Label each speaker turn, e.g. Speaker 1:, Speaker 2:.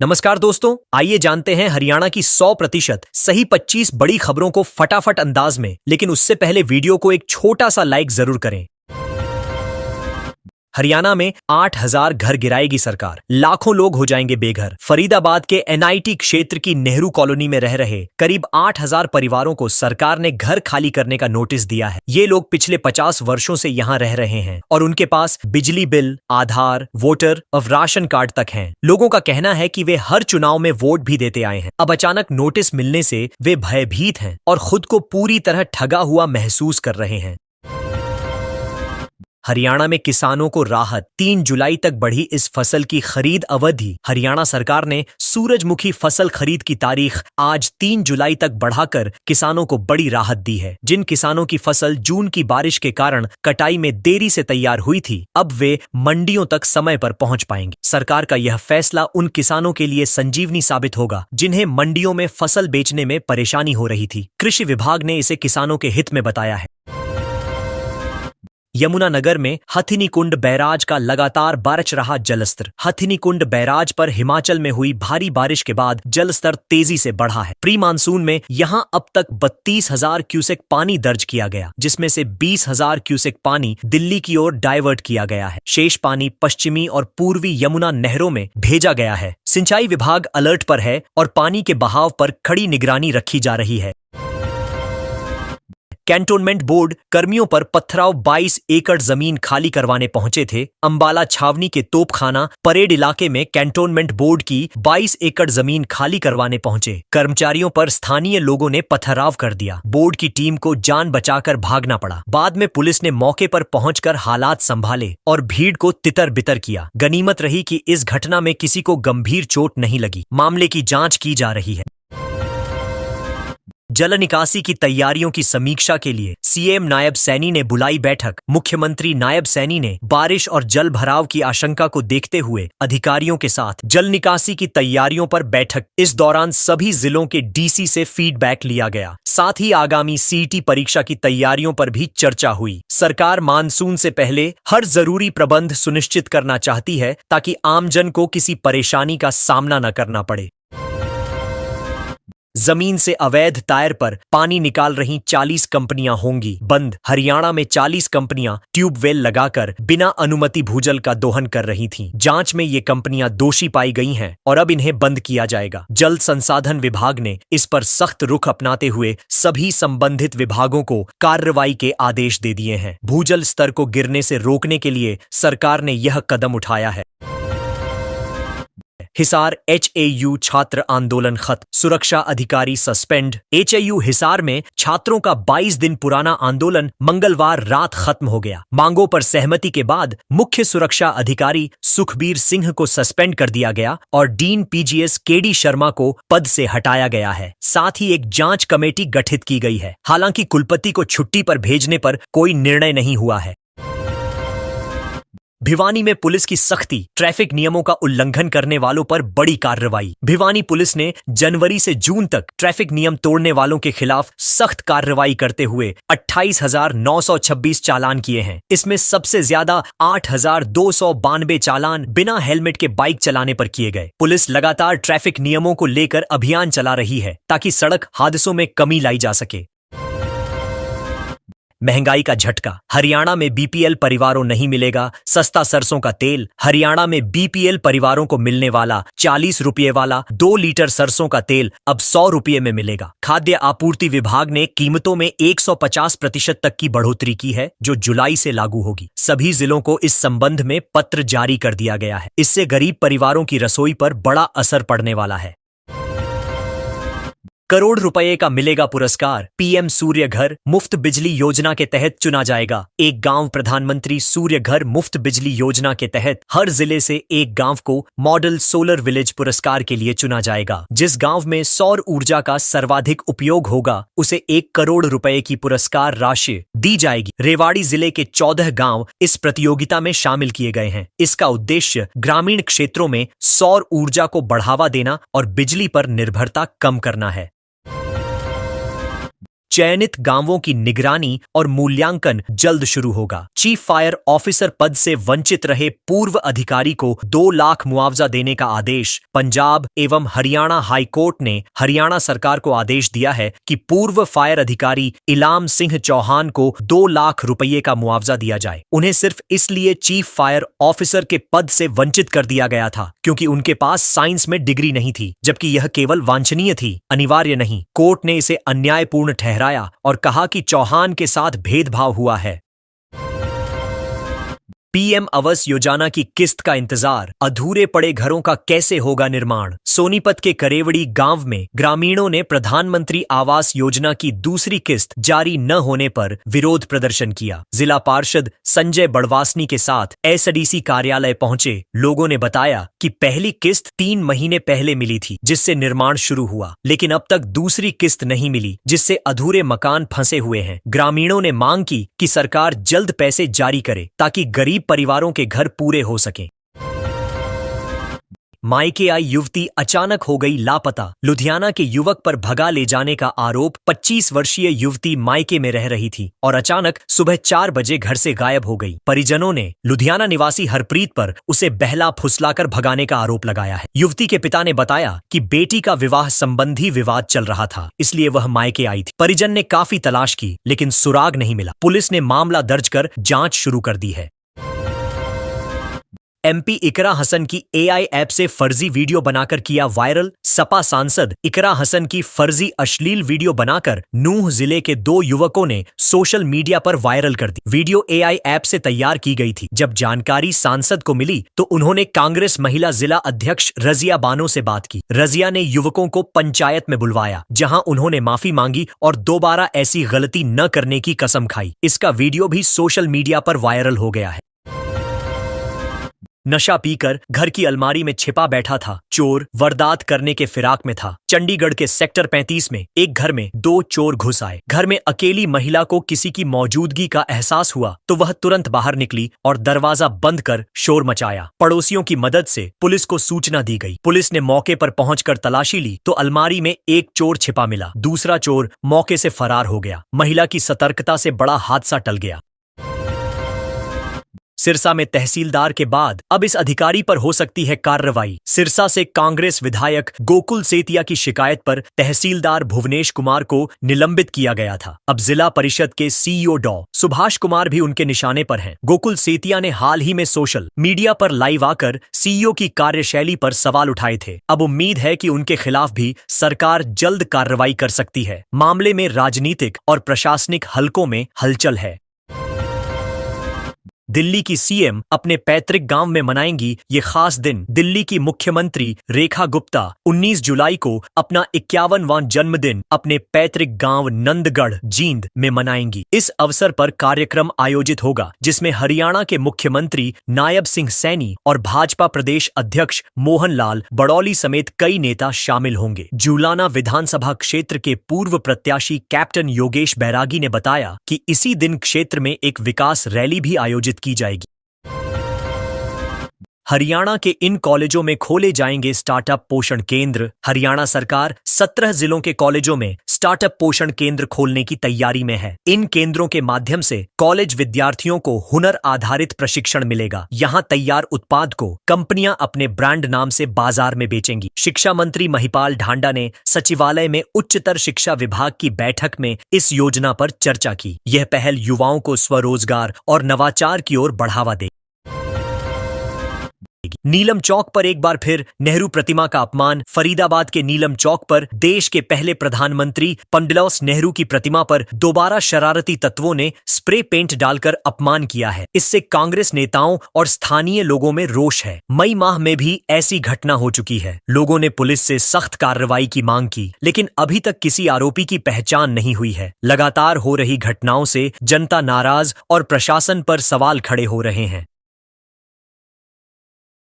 Speaker 1: नमस्कार दोस्तों, आइए जानते हैं हरियाणा की 100% सही 25 बड़ी खबरों को फटाफट अंदाज में। लेकिन उससे पहले वीडियो को एक छोटा सा लाइक जरूर करें। हरियाणा में 8,000 घर गिराएगी सरकार, लाखों लोग हो जाएंगे बेघर। फरीदाबाद के एनआईटी क्षेत्र की नेहरू कॉलोनी में रह रहे करीब 8,000 परिवारों को सरकार ने घर खाली करने का नोटिस दिया है। ये लोग पिछले 50 वर्षों से यहाँ रह रहे हैं और उनके पास बिजली बिल, आधार, वोटर और राशन कार्ड तक हैं। लोगों का कहना है कि वे हर चुनाव में वोट भी देते आए हैं। अब अचानक नोटिस मिलने से वे भयभीत हैं और खुद को पूरी तरह ठगा हुआ महसूस कर रहे हैं। हरियाणा में किसानों को राहत, 3 जुलाई तक बढ़ी इस फसल की खरीद अवधि। हरियाणा सरकार ने सूरजमुखी फसल खरीद की तारीख आज 3 जुलाई तक बढ़ाकर किसानों को बड़ी राहत दी है। जिन किसानों की फसल जून की बारिश के कारण कटाई में देरी से तैयार हुई थी, अब वे मंडियों तक समय पर पहुंच पाएंगे। सरकार का यह फैसला उन किसानों के लिए संजीवनी साबित होगा जिन्हें मंडियों में फसल बेचने में परेशानी हो रही थी। कृषि विभाग ने इसे किसानों के हित में बताया है। यमुनानगर में हथिनीकुंड बैराज का लगातार बरछ रहा जलस्तर। हथिनीकुंड बैराज पर हिमाचल में हुई भारी बारिश के बाद जलस्तर तेजी से बढ़ा है। प्री मानसून में यहां अब तक 32,000 क्यूसेक पानी दर्ज किया गया, जिसमें से 20,000 क्यूसेक पानी दिल्ली की ओर डाइवर्ट किया गया है। शेष पानी पश्चिमी और पूर्वी यमुना नहरों में भेजा गया है। सिंचाई विभाग अलर्ट पर है और पानी के बहाव पर कड़ी निगरानी रखी जा रही है। कैंटोनमेंट बोर्ड कर्मियों पर पथराव 22 एकड़ जमीन खाली करवाने पहुंचे थे। अंबाला छावनी के तोपखाना परेड इलाके में कैंटोनमेंट बोर्ड की 22 एकड़ जमीन खाली करवाने पहुंचे कर्मचारियों पर स्थानीय लोगों ने पथराव कर दिया। बोर्ड की टीम को जान बचाकर भागना पड़ा। बाद में पुलिस ने मौके पर पहुंचकर हालात संभाले और भीड़ को तितर बितर किया। गनीमत रही कि इस घटना में किसी को गंभीर चोट नहीं लगी। मामले की जांच की जा रही है। जल निकासी की तैयारियों की समीक्षा के लिए सीएम नायब सैनी ने बुलाई बैठक। मुख्यमंत्री नायब सैनी ने बारिश और जल भराव की आशंका को देखते हुए अधिकारियों के साथ जल निकासी की तैयारियों पर बैठक। इस दौरान सभी जिलों के डीसी से फीडबैक लिया गया। साथ ही आगामी सीईटी परीक्षा की तैयारियों पर भी चर्चा हुई। सरकार मानसून से पहले हर जरूरी प्रबंध सुनिश्चित करना चाहती है ताकि आमजन को किसी परेशानी का सामना न करना पड़े। जमीन से अवैध टायर पर पानी निकाल रही 40 कंपनियां होंगी बंद। हरियाणा में 40 कंपनियां ट्यूबवेल लगाकर बिना अनुमति भूजल का दोहन कर रही थीं। जांच में ये कंपनियां दोषी पाई गई हैं और अब इन्हें बंद किया जाएगा। जल संसाधन विभाग ने इस पर सख्त रुख अपनाते हुए सभी संबंधित विभागों को कार्रवाई के आदेश दे दिए हैं। भूजल स्तर को गिरने से रोकने के लिए सरकार ने यह कदम उठाया है। हिसार एचएयू छात्र आंदोलन खत्म, सुरक्षा अधिकारी सस्पेंड। एचएयू हिसार में छात्रों का 22 दिन पुराना आंदोलन मंगलवार रात खत्म हो गया। मांगों पर सहमति के बाद मुख्य सुरक्षा अधिकारी सुखबीर सिंह को सस्पेंड कर दिया गया और डीन पीजीएस केडी शर्मा को पद से हटाया गया है। साथ ही एक जांच कमेटी गठित की गई है। हालांकि कुलपति को छुट्टी पर भेजने पर कोई निर्णय नहीं हुआ है। भिवानी में पुलिस की सख्ती, ट्रैफिक नियमों का उल्लंघन करने वालों पर बड़ी कार्रवाई। भिवानी पुलिस ने जनवरी से जून तक ट्रैफिक नियम तोड़ने वालों के खिलाफ सख्त कार्रवाई करते हुए 28,926 चालान किए हैं। इसमें सबसे ज्यादा 8,292 चालान बिना हेलमेट के बाइक चलाने पर किए गए। पुलिस लगातार ट्रैफिक नियमों को लेकर अभियान चला रही है ताकि सड़क हादसों में कमी लाई जा सके। महंगाई का झटका, हरियाणा में बीपीएल परिवारों नहीं मिलेगा सस्ता सरसों का तेल। हरियाणा में बीपीएल परिवारों को मिलने वाला 40 रुपये वाला 2 लीटर सरसों का तेल अब 100 रुपये में मिलेगा। खाद्य आपूर्ति विभाग ने कीमतों में 150% तक की बढ़ोतरी की है, जो जुलाई से लागू होगी। सभी जिलों को इस संबंध में पत्र जारी कर दिया गया है। इससे गरीब परिवारों की रसोई पर बड़ा असर पड़ने वाला है। करोड़ रुपए का मिलेगा पुरस्कार, पीएम सूर्य घर मुफ्त बिजली योजना के तहत चुना जाएगा। एक गांव प्रधानमंत्री सूर्य घर मुफ्त बिजली योजना के तहत हर जिले से एक गांव को मॉडल सोलर विलेज पुरस्कार के लिए चुना जाएगा। जिस गांव में सौर ऊर्जा का सर्वाधिक उपयोग होगा उसे 1 करोड़ रुपए की पुरस्कार राशि दी जाएगी। रेवाड़ी जिले के 14 गांव इस प्रतियोगिता में शामिल किए गए हैं। इसका उद्देश्य ग्रामीण क्षेत्रों में सौर ऊर्जा को बढ़ावा देना और बिजली पर निर्भरता कम करना है। चयनित गांवों की निगरानी और मूल्यांकन जल्द शुरू होगा। चीफ फायर ऑफिसर पद से वंचित रहे पूर्व अधिकारी को 2 लाख मुआवजा देने का आदेश। पंजाब एवं हरियाणा हाई कोर्ट ने हरियाणा सरकार को आदेश दिया है कि पूर्व फायर अधिकारी इलाम सिंह चौहान को 2 लाख रुपये का मुआवजा दिया जाए। उन्हें सिर्फ इसलिए चीफ फायर ऑफिसर के पद से वंचित कर दिया गया था क्योंकि उनके पास साइंस में डिग्री नहीं थी, जबकि यह केवल वांछनीय थी, अनिवार्य नहीं। कोर्ट ने इसे अन्यायपूर्ण ठहराया और कहा कि चौहान के साथ भेदभाव हुआ है। पीएम आवास योजना की किस्त का इंतजार, अधूरे पड़े घरों का कैसे होगा निर्माण। सोनीपत के करेवड़ी गांव में ग्रामीणों ने प्रधानमंत्री आवास योजना की दूसरी किस्त जारी न होने पर विरोध प्रदर्शन किया। जिला पार्षद संजय बड़वासनी के साथ एसडीसी कार्यालय पहुंचे लोगों ने बताया कि पहली किस्त 3 महीने पहले मिली थी, जिससे निर्माण शुरू हुआ, लेकिन अब तक दूसरी किस्त नहीं मिली, जिससे अधूरे मकान फंसे हुए हैं। ग्रामीणों ने मांग की कि सरकार जल्द पैसे जारी करे ताकि गरीब परिवारों के घर पूरे हो सकें। मायके आई युवती अचानक हो गई लापता। लुधियाना के युवक पर भगा ले जाने का आरोप। 25 वर्षीय युवती मायके में रह रही थी और अचानक सुबह 4 बजे घर से गायब हो गई। परिजनों ने लुधियाना निवासी हरप्रीत पर उसे बहला फुसलाकर भगाने का आरोप लगाया है। युवती के पिता ने बताया कि बेटी का विवाह संबंधी विवाद चल रहा था, इसलिए वह मायके आई थी। परिजन ने काफी तलाश की, लेकिन सुराग नहीं मिला। पुलिस ने मामला दर्ज कर जांच शुरू कर दी है। एमपी इकरा हसन की एआई ऐप से फर्जी वीडियो बनाकर किया वायरल। सपा सांसद इकरा हसन की फर्जी अश्लील वीडियो बनाकर नूंह जिले के 2 युवकों ने सोशल मीडिया पर वायरल कर दी। वीडियो एआई ऐप से तैयार की गई थी। जब जानकारी सांसद को मिली तो उन्होंने कांग्रेस महिला जिला अध्यक्ष रजिया बानो से बात की। रजिया ने युवकों को पंचायत में बुलवाया, जहां उन्होंने माफी मांगी और दोबारा ऐसी गलती न करने की कसम खाई। इसका वीडियो भी सोशल मीडिया पर वायरल हो गया है। नशा पीकर घर की अलमारी में छिपा बैठा था चोर, वारदात करने के फिराक में था। चंडीगढ़ के सेक्टर 35 में एक घर में 2 चोर घुस आए। घर में अकेली महिला को किसी की मौजूदगी का एहसास हुआ तो वह तुरंत बाहर निकली और दरवाजा बंद कर शोर मचाया। पड़ोसियों की मदद से पुलिस को सूचना दी गई। पुलिस ने मौके पर पहुंचकर तलाशी ली तो अलमारी में एक चोर छिपा मिला। दूसरा चोर मौके से फरार हो गया। महिला की सतर्कता से बड़ा हादसा टल गया। सिरसा में तहसीलदार के बाद अब इस अधिकारी पर हो सकती है कार्रवाई। सिरसा से कांग्रेस विधायक गोकुल सेतिया की शिकायत पर तहसीलदार भुवनेश कुमार को निलंबित किया गया था। अब जिला परिषद के सीईओ डॉ सुभाष कुमार भी उनके निशाने पर हैं। गोकुल सेतिया ने हाल ही में सोशल मीडिया पर लाइव आकर सीईओ की कार्यशैली पर सवाल उठाए थे। अब उम्मीद है कि उनके खिलाफ भी सरकार जल्द कार्रवाई कर सकती है। मामले में राजनीतिक और प्रशासनिक हलकों में हलचल है। दिल्ली की सीएम अपने पैतृक गांव में मनाएंगी ये खास दिन। दिल्ली की मुख्यमंत्री रेखा गुप्ता 19 जुलाई को अपना 51वां जन्मदिन अपने पैतृक गांव नंदगढ़ जींद में मनाएंगी। इस अवसर पर कार्यक्रम आयोजित होगा जिसमें हरियाणा के मुख्यमंत्री नायब सिंह सैनी और भाजपा प्रदेश अध्यक्ष मोहन लाल बड़ौली समेत कई नेता शामिल होंगे। जुलाना विधानसभा क्षेत्र के पूर्व प्रत्याशी कैप्टन योगेश बैरागी ने बताया कि इसी दिन क्षेत्र में एक विकास रैली भी आयोजित की जाएगी। हरियाणा के इन कॉलेजों में खोले जाएंगे स्टार्टअप पोषण केंद्र। हरियाणा सरकार 17 जिलों के कॉलेजों में स्टार्टअप पोषण केंद्र खोलने की तैयारी में है। इन केंद्रों के माध्यम से कॉलेज विद्यार्थियों को हुनर आधारित प्रशिक्षण मिलेगा। यहां तैयार उत्पाद को कंपनियां अपने ब्रांड नाम से बाजार में बेचेंगी। शिक्षा मंत्री महिपाल ढांडा ने सचिवालय में उच्चतर शिक्षा विभाग की बैठक में इस योजना पर चर्चा की। यह पहल युवाओं को स्वरोजगार और नवाचार की ओर बढ़ावा देगी। नीलम चौक पर एक बार फिर नेहरू प्रतिमा का अपमान। फरीदाबाद के नीलम चौक पर देश के पहले प्रधानमंत्री पंडित नेहरू की प्रतिमा पर दोबारा शरारती तत्वों ने स्प्रे पेंट डालकर अपमान किया है। इससे कांग्रेस नेताओं और स्थानीय लोगों में रोष है। मई माह में भी ऐसी घटना हो चुकी है। लोगों ने पुलिस से सख्त कार्रवाई की मांग की, लेकिन अभी तक किसी आरोपी की पहचान नहीं हुई है। लगातार हो रही घटनाओं से जनता नाराज और प्रशासन पर सवाल खड़े हो रहे हैं।